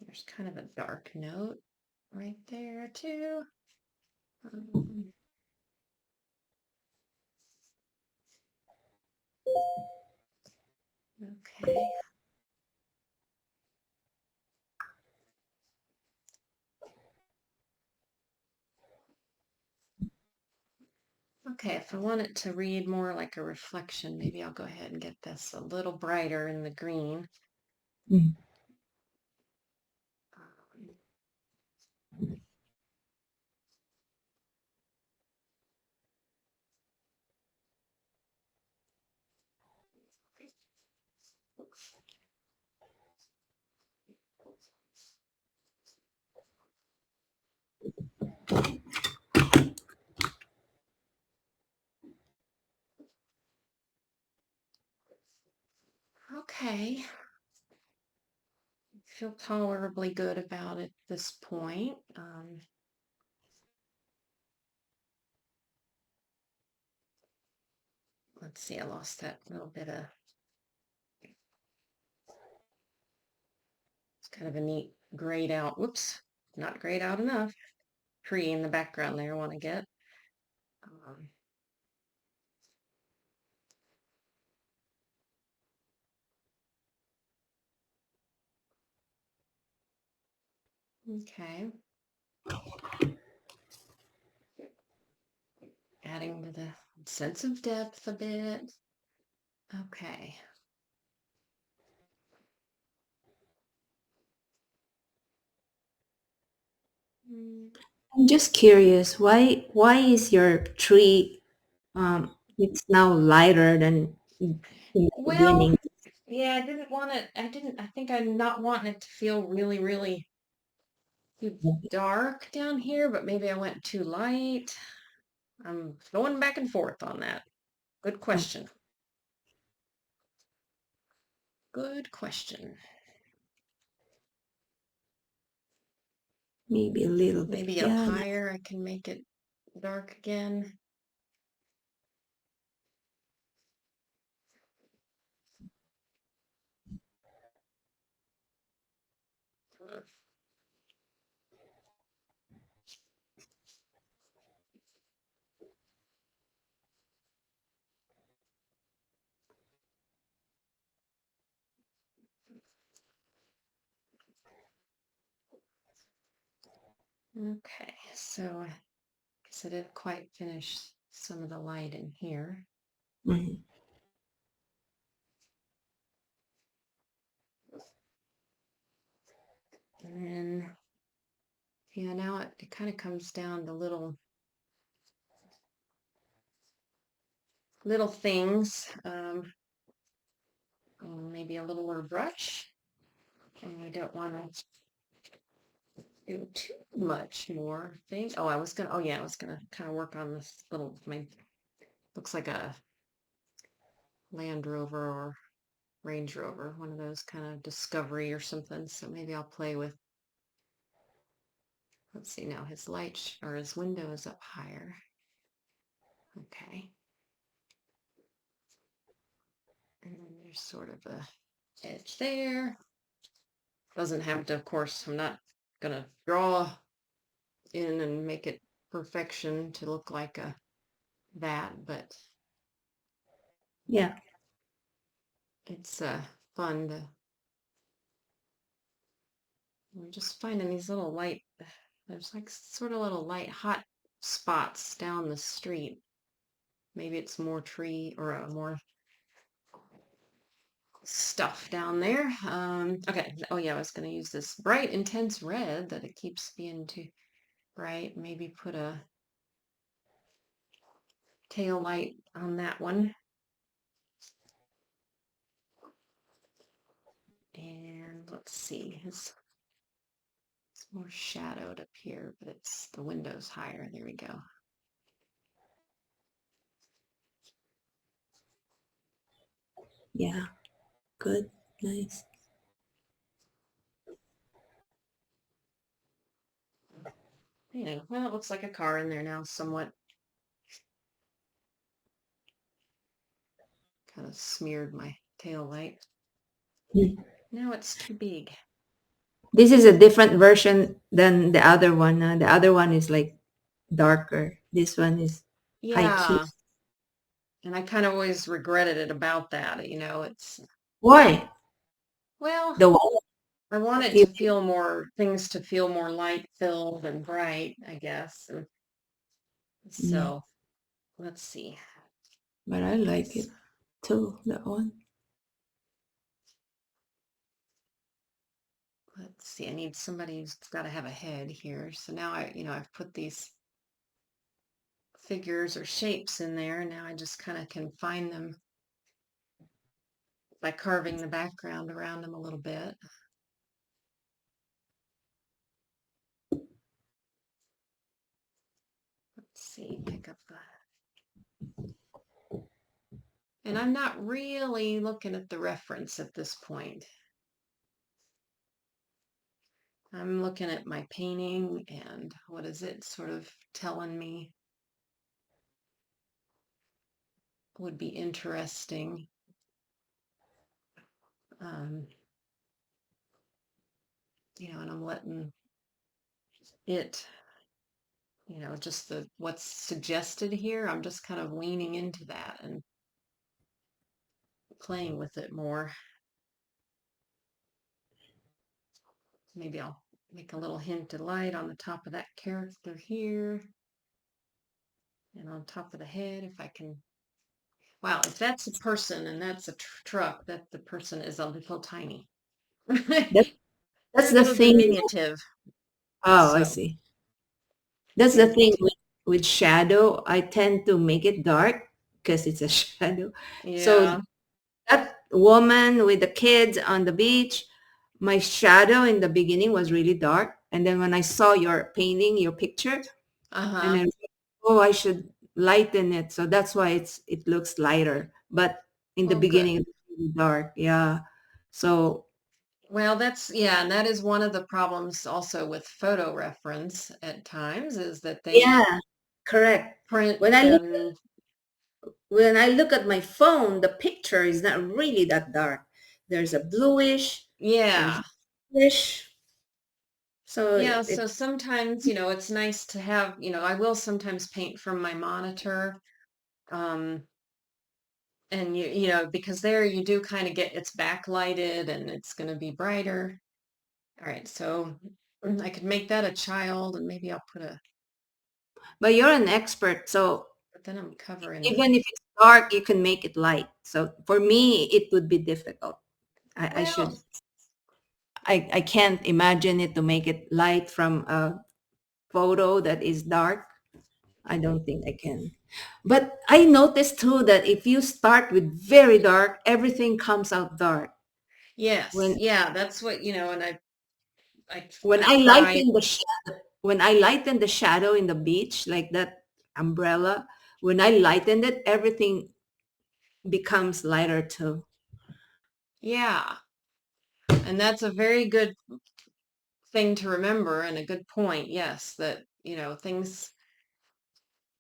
There's kind of a dark note right there too. Um, okay. Okay, if I want it to read more like a reflection, maybe I'll go ahead and get this a little brighter in the green. Mm. Um, okay, feel tolerably good about it at this point. Let's see, I lost that little bit of, it's kind of a neat grayed out, whoops, not grayed out enough. Tree in the background there I want to get. Um, okay, adding to the sense of depth a bit. Okay. Mm, I'm just curious, why is your tree it's now lighter than in the well, beginning? yeah, I think I'm not wanting it to feel really, really too dark down here, but maybe I went too light. I'm going back and forth on that. Good Oh, question. Good question. maybe a little bit. Maybe up Yeah. higher I can make it dark again. Okay, so I guess I didn't quite finish some of the light in here. Mhm. And then, yeah, now it kind of comes down to little things. Maybe a littler brush. And I don't want to do too much more things. Oh yeah, I was gonna kind of work on this looks like a Land Rover or Range Rover, one of those kind of Discovery or something. So maybe I'll play with, let's see now, or his window is up higher. Okay. And then there's sort of a edge there. Doesn't have to, of course, I'm not gonna draw in and make it perfection to look like a that, but Yeah. it's fun to. I'm just finding these little light. There's like sort of little light hot spots down the street. Maybe it's more tree or more stuff down there. Okay. Oh yeah, I was gonna use this bright, intense red that it keeps being too bright. Maybe put a tail light on that one. And let's see, it's more shadowed up here, but it's the window's higher. There we go. Yeah. Good. Nice. Well, it looks like a car in there now, somewhat. Kind of smeared my tail light. Hmm. Now it's too big. This is a different version than the other one. The other one is like darker. This one is high key. Yeah, and I kind of always regretted it about that. It's, Why? well, The one I wanted you, to feel more things to feel more light filled and bright, I guess. And yeah, so let's see. but I like it too. That one. Let's see. I need somebody who's got to have a head here. So now I've put these figures or shapes in there. Now I just kind of can find them by carving the background around them a little bit. Let's see, pick up the, and I'm not really looking at the reference at this point. I'm looking at my painting and what is it sort of telling me would be interesting. Um, and I'm letting it, just what's suggested here. I'm just kind of leaning into that and playing with it more. Maybe I'll make a little hint of light on the top of that character here and on top of the head if I can. Wow, if that's a person and that's a truck, that the person is a little tiny. That, that's the Little thing. diminutive. Oh, I So see. That's the and thing with shadow. I tend to make it dark because it's a shadow. So yeah. that woman with the kids on the beach, my shadow in the beginning was really dark. And then when I saw your painting, your picture, and Uh-huh. then, oh, I should lighten it. So that's why it looks lighter. But in the Well, good. beginning, it was really dark. Yeah. So Well, yeah, and that is one of the problems also with photo reference at times is that they yeah, correct. print When I look them. when I look at my phone, the picture is not really that dark. There's a bluish, there's Yeah. bluish. So Yeah, it so sometimes, it's nice to have, I will sometimes paint from my monitor. Um, and because there you do kind of get it's backlighted and it's going to be brighter. All right, so I could make that a child and maybe I'll but you're an expert, so but then I'm covering the, even if it's dark, you can make it light. So for me, it would be difficult. I should well, I can't imagine it to make it light from a photo that is dark. I don't think I can. But I noticed too that if you start with very dark, everything comes out dark. yes, When yeah, that's what, and I when I I tried. lighten the when I lighten the shadow in the beach, like that umbrella, when I lighten it, everything becomes lighter too. Yeah, and that's a very good thing to remember and a good point. Yes, that, things,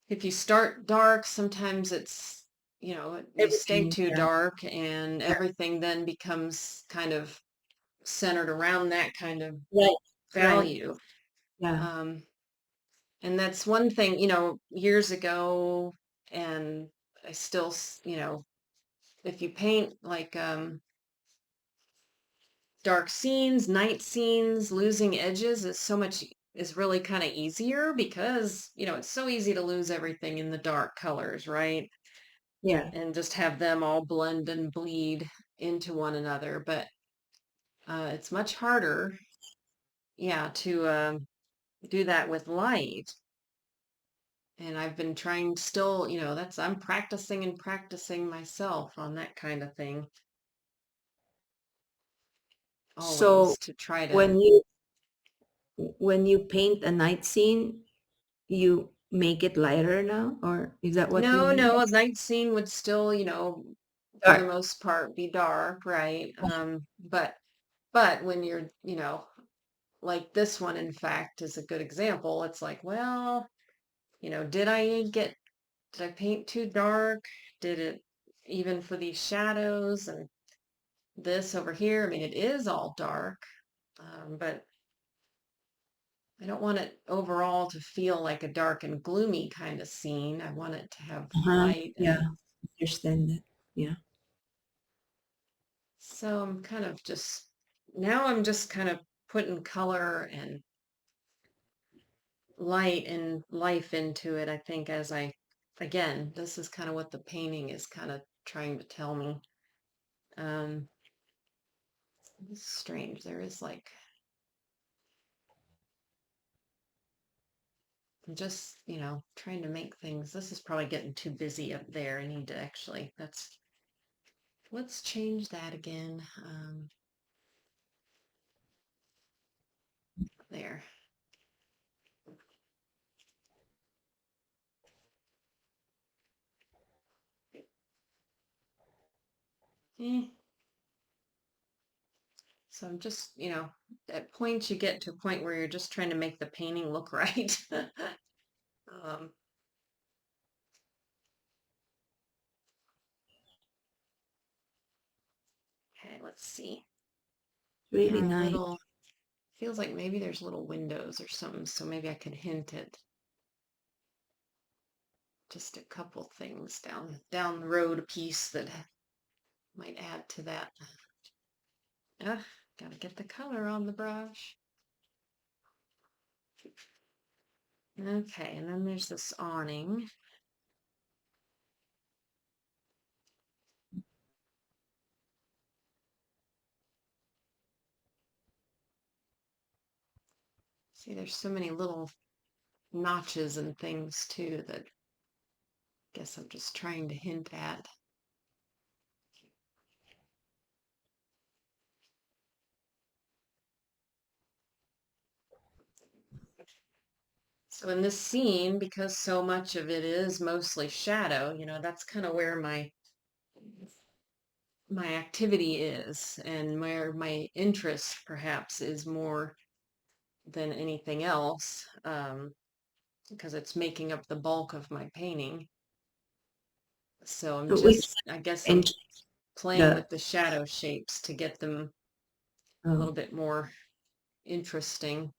if you start dark, sometimes it's, you stay Everything, too yeah. dark and Yeah. everything then becomes kind of centered around that kind of Right, right. value. Yeah. Um, And that's one thing, years ago, and I still, if you paint like dark scenes, night scenes, losing edges is really kind of easier because, it's so easy to lose everything in the dark colors, right? Yeah. And just have them all blend and bleed into one another. But it's much harder, yeah, to do that with light. And I've been trying still, I'm practicing and practicing myself on that kind of thing So always to try to. when you when you paint a night scene, you make it lighter now, or is that what you No, mean? no, a night scene would still, for the Dark. most part be dark, right? But when you're, like this one, in fact, is a good example. It's like, well, did I paint too dark? Did it even for these shadows and this over here? I mean, it is all dark, but I don't want it overall to feel like a dark and gloomy kind of scene. I want it to have Uh-huh. light Yeah, and understand that. Yeah. so I'm just kind of putting color and light and life into it, I think, again, this is kind of what the painting is kind of trying to tell me. Um, it's strange. There is like, I'm just, trying to make things. This is probably getting too busy up there. I need to actually, let's change that again. There. Eh. So I'm just, at points you get to a point where you're just trying to make the painting look right. um, okay, let's see. There Really are nice. little, feels like maybe there's little windows or something, so maybe I could hint at just a couple things down the road, a piece that might add to that. Ah, gotta get the color on the brush. Okay, and then there's this awning. See, there's so many little notches and things too that I guess I'm just trying to hint at. So in this scene, because so much of it is mostly shadow, that's kind of where my activity is and where my interest perhaps is more than anything else, because it's making up the bulk of my painting. So So which I guess I'm interest playing the with the shadow shapes to get them a oh. little bit more interesting.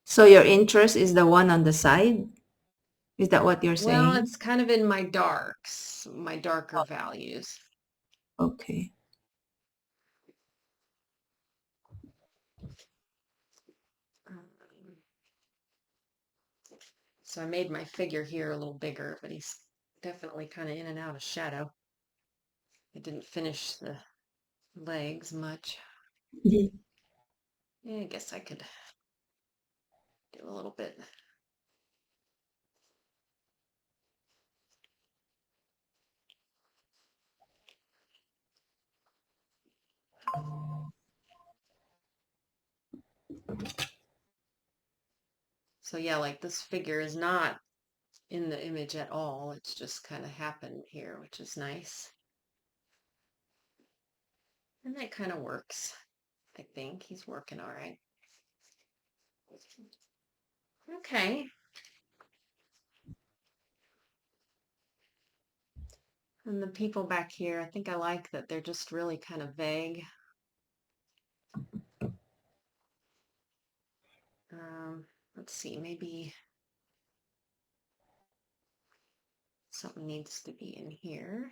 So your interest is the one on the side? Is that what you're Well, saying? it's kind of in my darks, my darker values. Okay. Um, So I made my figure here a little bigger, but he's definitely kind of in and out of shadow. I didn't finish the legs much. Mhm. Yeah, I guess I could do a little bit. So yeah, like this figure is not in the image at all. It's just kind of happened here, which is nice. And that kind of works. I think he's working all right. Okay. And the people back here, I think I like that they're just really kind of vague. Um, let's see, maybe something needs to be in here.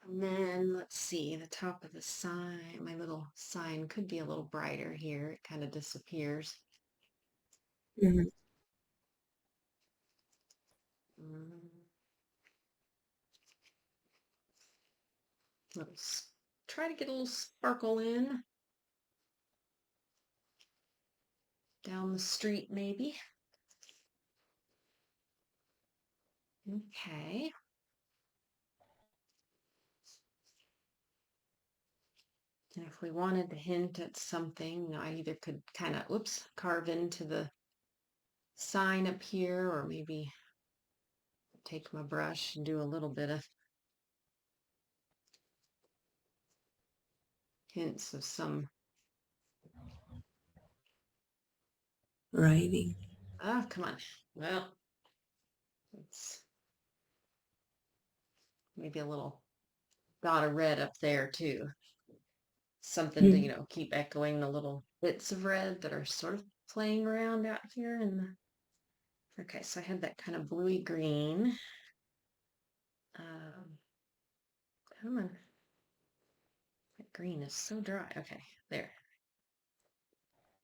And then let's see, the top of the sign, my little sign could be a little brighter here. It kind of disappears. Mhm. Mm, let's try to get a little sparkle in down the street, maybe. Okay. And if we wanted to hint at something, I either could kind of, oops, carve into the sign up here, or maybe take my brush and do a little bit of hints of some, Writing. come on. Well, it's maybe a little dot of red up there too. Something to, Mm. keep echoing the little bits of red that are sort of playing around out here. Okay, so I had that kind of bluey green. Um, come on. That green is so dry. Okay, there.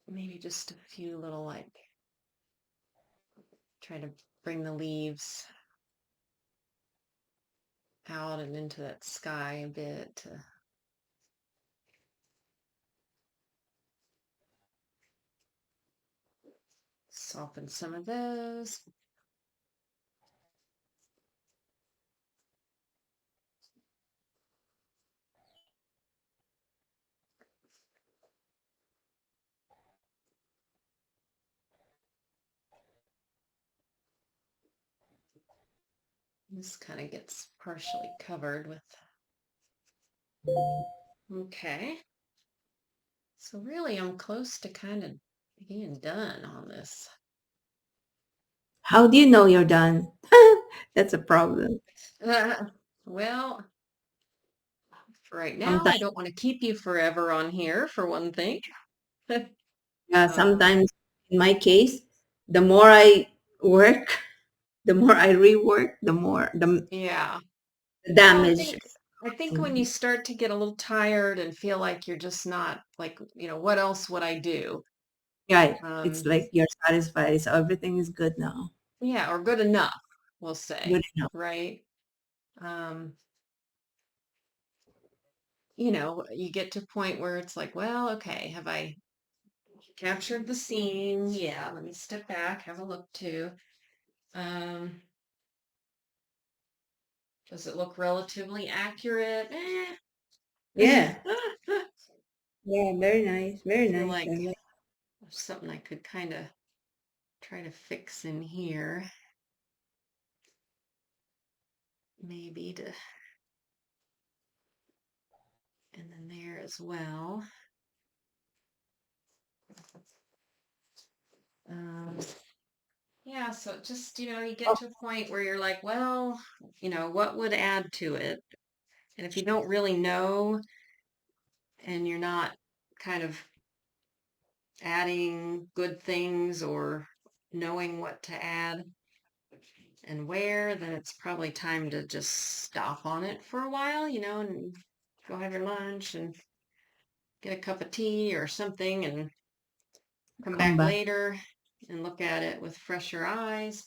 Maybe just a few little, like, try to bring the leaves out and into that sky a bit to soften some of those. This kind of gets partially covered with, okay. So really I'm close to kind of being done on this. How do you know you're done? That's a problem. Well, for right now, I Sometimes, don't want to keep you forever on here, for one thing. yeah, Um, sometimes in my case, the more I work, the more I rework, yeah. the Well, I damage. think I think when you Mhm. start to get a little tired and feel like you're just not like, what else would I do? Right. It's Um, like you're satisfied. So everything is good now. yeah, or good enough, we'll Good say, enough. right? Um, you get to a point where it's like, well, okay, have I captured the scene? Yeah, let me step back, have a look too. Um, does it look relatively accurate? Eh. Yeah. Yeah. Very nice. Very Feel nice. like I like. there's something I could kind of try to fix in here, maybe to, and then there as well. Um, yeah, so just, you get Oh, to a point where you're like, well, what would add to it? And if you don't really know and you're not kind of adding good things or knowing what to add and where, then it's probably time to just stop on it for a while, and go have your lunch and get a cup of tea or something and come come back back. later and look at it with fresher eyes.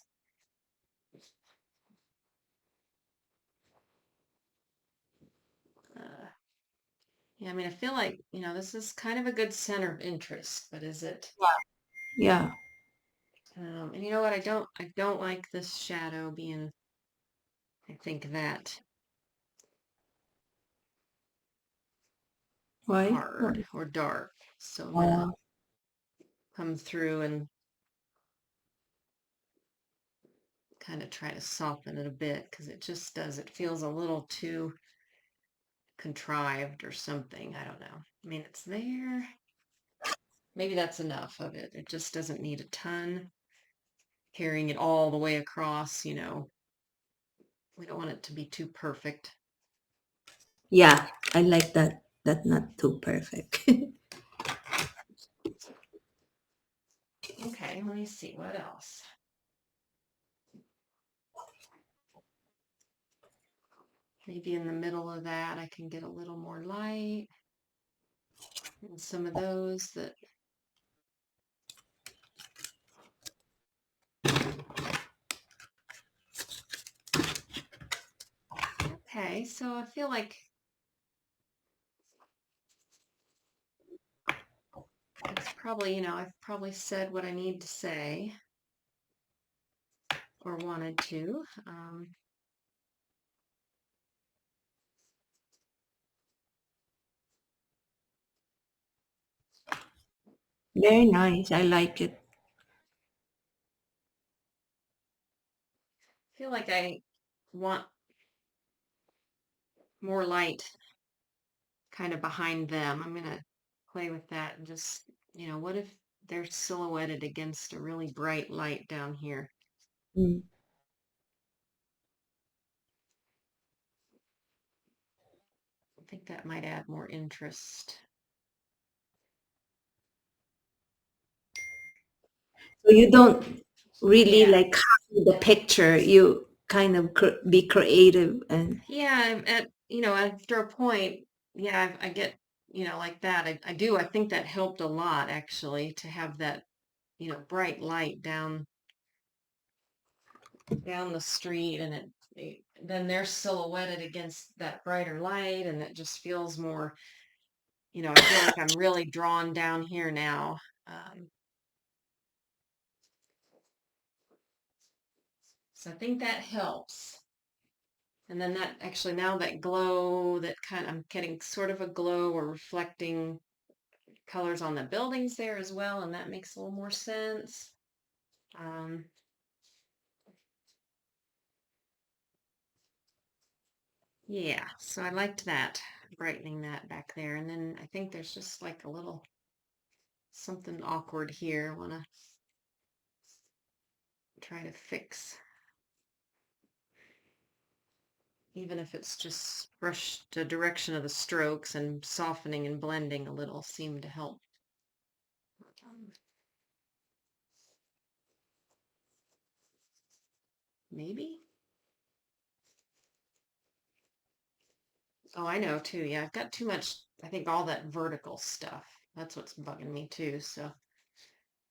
Uh, yeah, I mean, I feel like, this is kind of a good center of interest, but is it? Yeah. And you know what? I don't like this shadow being, I think, that Why? hard Why? or dark. So I'm gonna Oh, come through and kind of try to soften it a bit because it feels a little too contrived or something. I don't know. I mean, it's there. Maybe that's enough of it. It just doesn't need a ton. Carrying it all the way across, we don't want it to be too perfect. yeah. I like that. that's not too perfect. Okay, let me see what else. Maybe in the middle of that, I can get a little more light. And some of those that, okay, so I feel like it's probably, I've probably said what I need to say or wanted to. Very nice. I like it. Feel like I want more light kind of behind them. I'm gonna play with that and just, what if they're silhouetted against a really bright light down here? Mm. I think that might add more interest. So you don't really Yeah. like copy the picture. You kind of be creative and Yeah, after a point, yeah, I get, like that. I do. I think that helped a lot actually to have that, bright light down the street, and then they're silhouetted against that brighter light, and it just feels more, I feel like I'm really drawn down here now. Um, so I think that helps. And then that actually now that glow that I'm getting sort of a glow or reflecting colors on the buildings there as well, and that makes a little more sense. Um, yeah, so I liked that, brightening that back there. And then I think there's just like a little something awkward here. I want to try to fix, even if it's just brush the direction of the strokes and softening and blending a little seem to help. Maybe. Oh, I know too. Yeah, I've got too much, I think all that vertical stuff. That's what's bugging me too. So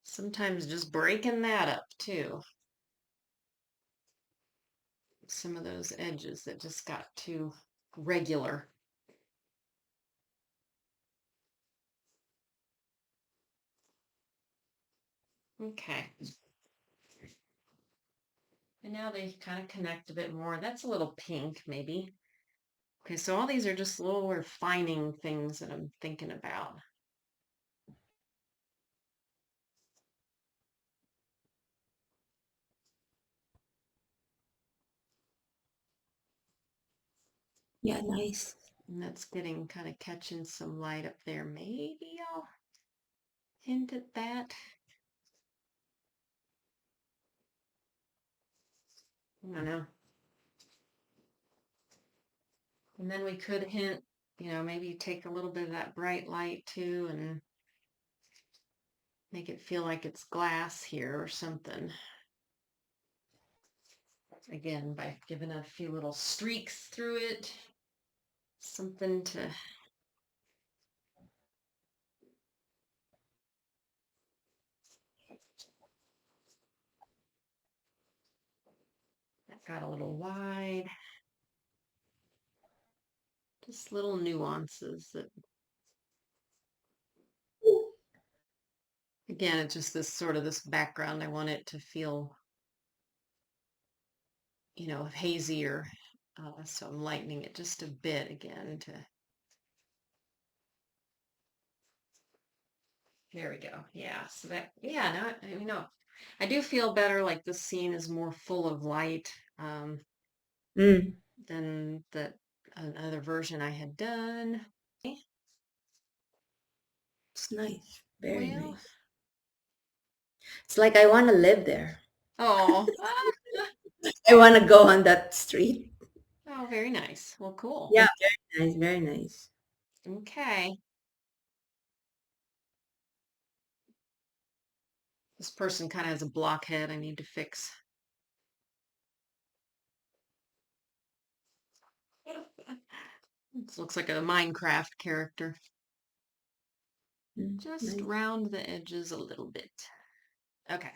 sometimes just breaking that up too. Some of those edges that just got too regular. Okay. And now they kind of connect a bit more. That's a little pink, maybe. Okay, so all these are just little refining things that I'm thinking about. yeah, nice. And that's getting kind of catching some light up there. Maybe I'll hint at that. I don't know. And then we could hint, maybe take a little bit of that bright light too and make it feel like it's glass here or something. Again, by giving a few little streaks through it, something to. That got a little wide. Just little nuances that, again, it's just this sort of this background. I want it to feel, hazier. So I'm lightening it just a bit again to. There we go. Yeah. So that, yeah, now, I do feel better. Like this scene is more full of light Mm, than that another version I had done. it's nice. Very Well, nice. It's like I want to live there. oh, I want to go on that street. oh, very nice. Well, cool. Yeah, very nice. Very nice. Okay. This person kind of has a blockhead I need to fix. This looks like a Minecraft character. Mm, Just nice. round the edges a little bit. Okay.